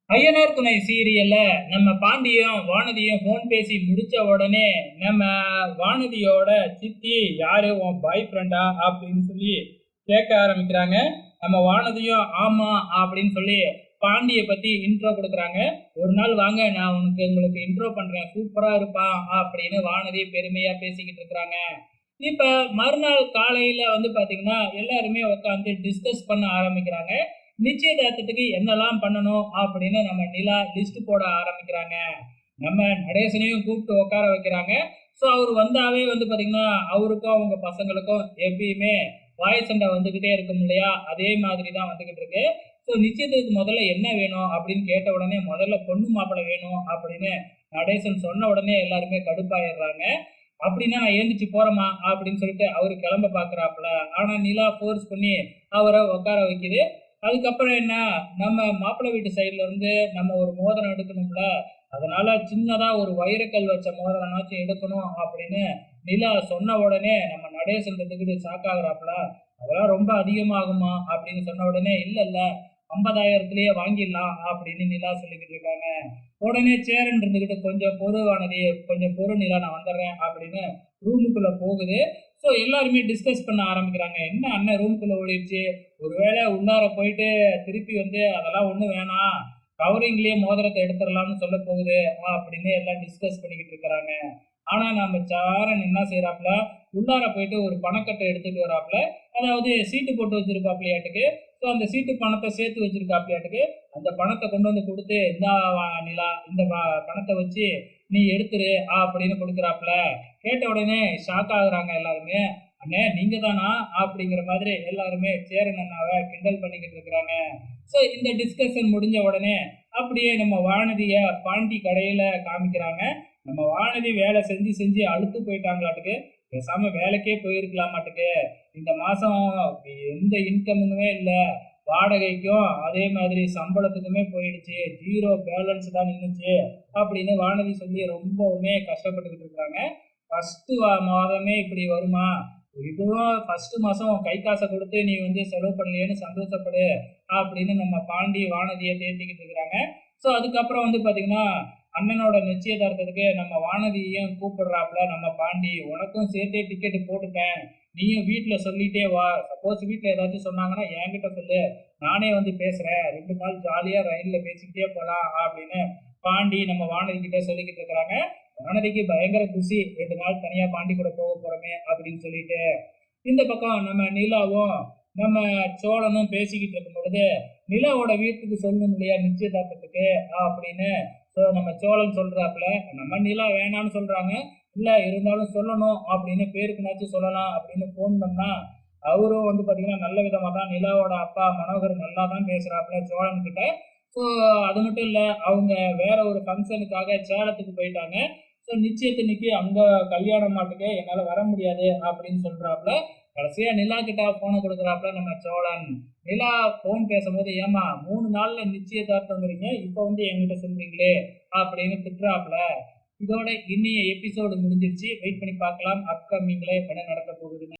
ஐயனார் துணை சீரியல்ல நம்ம பாண்டியும் வானதியும் போன் பேசி முடிச்ச உடனே நம்ம வானதியோட சித்தி யாரு உன் பாய் ஃப்ரெண்டா அப்படின்னு சொல்லி கேட்க ஆரம்பிக்கிறாங்க. நம்ம வானதியும் ஆமா அப்படின்னு சொல்லி பாண்டிய பத்தி இன்ட்ரோ கொடுக்குறாங்க. ஒரு நாள் வாங்க நான் உங்களுக்கு இன்ட்ரோ பண்றேன், சூப்பரா இருப்பான் அப்படின்னு வானதி பெருமையா பேசிக்கிட்டு இருக்கிறாங்க. இப்ப மறுநாள் காலையில பாத்தீங்கன்னா எல்லாருமே உட்காந்து டிஸ்கஸ் பண்ண ஆரம்பிக்கிறாங்க. நிச்சயதார்த்தத்துக்கு என்னெல்லாம் பண்ணணும் அப்படின்னு நம்ம நிலா லிஸ்ட் போட ஆரம்பிக்கிறாங்க. நம்ம நடேசனையும் கூப்பிட்டு உட்கார வைக்கிறாங்க. ஸோ அவர் வந்தாவே பாத்தீங்கன்னா அவருக்கும் அவங்க பசங்களுக்கும் எப்பயுமே வாய் சண்டை வந்துகிட்டே இருக்கும் இல்லையா, அதே மாதிரி தான் வந்துகிட்டு இருக்கு. ஸோ நிச்சயத்துக்கு முதல்ல என்ன வேணும் அப்படின்னு கேட்ட உடனே முதல்ல பொண்ணு மாப்பிள்ளை வேணும் அப்படின்னு நடேசன் சொன்ன உடனே எல்லாருமே கடுப்பாயிடுறாங்க. அப்படின்னா நான் ஏந்திச்சு போறேமா அப்படின்னு சொல்லிட்டு அவரு கிளம்ப பாக்குறாப்புல. ஆனா நிலா ஃபோர்ஸ் பண்ணி அவரை உட்கார வைக்குது. அதுக்கப்புறம் என்ன, நம்ம மாப்பிள்ளை வீட்டு சைட்ல இருந்து நம்ம ஒரு மோதிரம் எடுக்கணும்ல, அதனால சின்னதா ஒரு வைரக்கல் வச்ச மோதிரம்னாச்சும் எடுக்கணும் அப்படின்னு நிலா சொன்ன உடனே நம்ம நடேசன் ஷாக் அதெல்லாம் ரொம்ப அதிகமாகுமா அப்படின்னு சொன்ன உடனே இல்ல இல்ல 50,000 வாங்கிடலாம் அப்படின்னு நிலா சொல்லிக்கிட்டு இருக்காங்க. உடனே சேரன் இருந்துகிட்டு கொஞ்சம் பொறுவானது, கொஞ்சம் பொறு நிலா நான் வந்துடுறேன் அப்படின்னு ரூமுக்குள்ள போகுது. ஸோ எல்லாருமே டிஸ்கஸ் பண்ண ஆரம்பிக்கிறாங்க. என்ன அண்ணன் ரூமுக்குள்ள ஓடிடுச்சு, ஒருவேளை உள்ளார போயிட்டு திருப்பி அதெல்லாம் ஒண்ணும் வேணாம், கவரிங்லயே மோதிரத்தை எடுத்துடலாம்னு சொல்ல போகுது அப்படின்னு எல்லாம் டிஸ்கஸ் பண்ணிக்கிட்டு இருக்கிறாங்க. ஆனா நம்ம சாரன் என்ன செய்யறாப்புல, உள்ளார போயிட்டு ஒரு பணக்கட்டை எடுத்துட்டு வராப்புல. அதாவது சீட்டு போட்டு வச்சிருக்காப்லையாட்டுக்கு. ஸோ அந்த சீட்டு பணத்தை சேர்த்து வச்சிருக்காப்லையாட்டுக்கு. அந்த பணத்தை கொண்டு கொடுத்து இந்தா நிலா, இந்த பணத்தை வச்சு நீ எடுத்துரு அப்படின்னு கொடுக்குறாப்புல. கேட்ட உடனே ஷாக் ஆகுறாங்க எல்லாருமே. அண்ணே நீங்க தானா அப்படிங்கிற மாதிரி எல்லாருமே சேரன் அண்ணாவை கிண்டல் பண்ணிக்கிட்டு இருக்கிறாங்க. ஸோ இந்த டிஸ்கஷன் முடிஞ்ச உடனே அப்படியே நம்ம வானதிய பாண்டி கடையில காமிக்கிறாங்க. நம்ம வானதி வேலை செஞ்சு செஞ்சு அழுத்து போயிட்டாங்களாட்டுக்கு. பேசாம வேலைக்கே போயிருக்கலாமாட்டுக்கு. இந்த மாசம் எந்த இன்கமுமே இல்லை, வாடகைக்கும் அதே மாதிரி சம்பளத்துக்குமே போயிடுச்சு, 0 பேலன்ஸ் தான் நின்றுச்சு அப்படின்னு வானதி சொல்லி ரொம்பவுமே கஷ்டப்பட்டுக்கிட்டு இருக்கிறாங்க. ஃபர்ஸ்ட் மாதமே இப்படி வருமா, இதுவும் ஃபர்ஸ்ட் மாசம் கை காசை கொடுத்து நீ செலவு பண்ணலையேன்னு சந்தோஷப்படு அப்படின்னு நம்ம பாண்டி வானதியை தேர்த்திக்கிட்டு இருக்கிறாங்க. ஸோ அதுக்கப்புறம் பாத்தீங்கன்னா அண்ணனோட நிச்சயதார்த்தத்துக்கு நம்ம வானதியையும் கூப்பிடுறாப்புல நம்ம பாண்டி. உனக்கும் சேர்த்தே டிக்கெட் போட்டுட்டேன், நீயும் வீட்டுல சொல்லிட்டே வா. சப்போஸ் வீட்டுல ஏதாச்சும் சொன்னாங்கன்னா என்கிட்ட சொல்லு, நானே பேசுறேன், 2 நாள் ஜாலியா ரயில்ல பேசிக்கிட்டே போலாம் அப்படின்னு பாண்டி நம்ம வானதி கிட்ட சொல்லிக்கிட்டு இருக்கிறாங்க. வானதிக்கு பயங்கர குஷி, 2 நாள் தனியா பாண்டி கூட போக போறோமே அப்படின்னு சொல்லிட்டு. இந்த பக்கம் நம்ம நிலாவும் நம்ம சோழனும் பேசிக்கிட்டு இருக்கும் பொழுது நிலாவோட வீட்டுக்கு சொல்லணும் இல்லையா நிச்சயதார்த்தத்துக்கு அப்படின்னு. ஸோ நம்ம சோழன் சொல்றாப்புல, நம்ம நிலா வேணான்னு சொல்றாங்க, இல்ல இருந்தாலும் சொல்லணும் அப்படின்னு பேருக்குனாச்சும் சொல்லலாம் அப்படின்னு போன் பண்ணா அவரும் பாத்தீங்கன்னா நல்ல விதமா தான் நிலாவோட அப்பா மனோகர் நல்லா தான் பேசுறாப்புல சோழன் கிட்ட. ஸோ அது மட்டும் இல்ல, அவங்க வேற ஒரு ஃபங்க்ஷனுக்காக சேலத்துக்கு போயிட்டாங்க. ஸோ நிச்சயத்தன்னைக்கு அங்க கல்யாண மாட்டுக்கு என்னால வர முடியாது அப்படின்னு சொல்றாப்புல. கடைசியா நிலா கிட்ட போனை கொடுக்குறாப்புல நம்ம சோழன். நிலா போன் பேசும்போது ஏமா 3 நாள்ல நிச்சயதார்த்தங்கிறீங்க, இப்ப என்கிட்ட சொல்றீங்களே அப்படின்னு திட்டுறாப்புல. இதோட இன்னைய எபிசோடு முடிஞ்சிருச்சு. வெயிட் பண்ணி பார்க்கலாம் அப்கமிங்ல என்ன நடக்க போகுதுன்னு.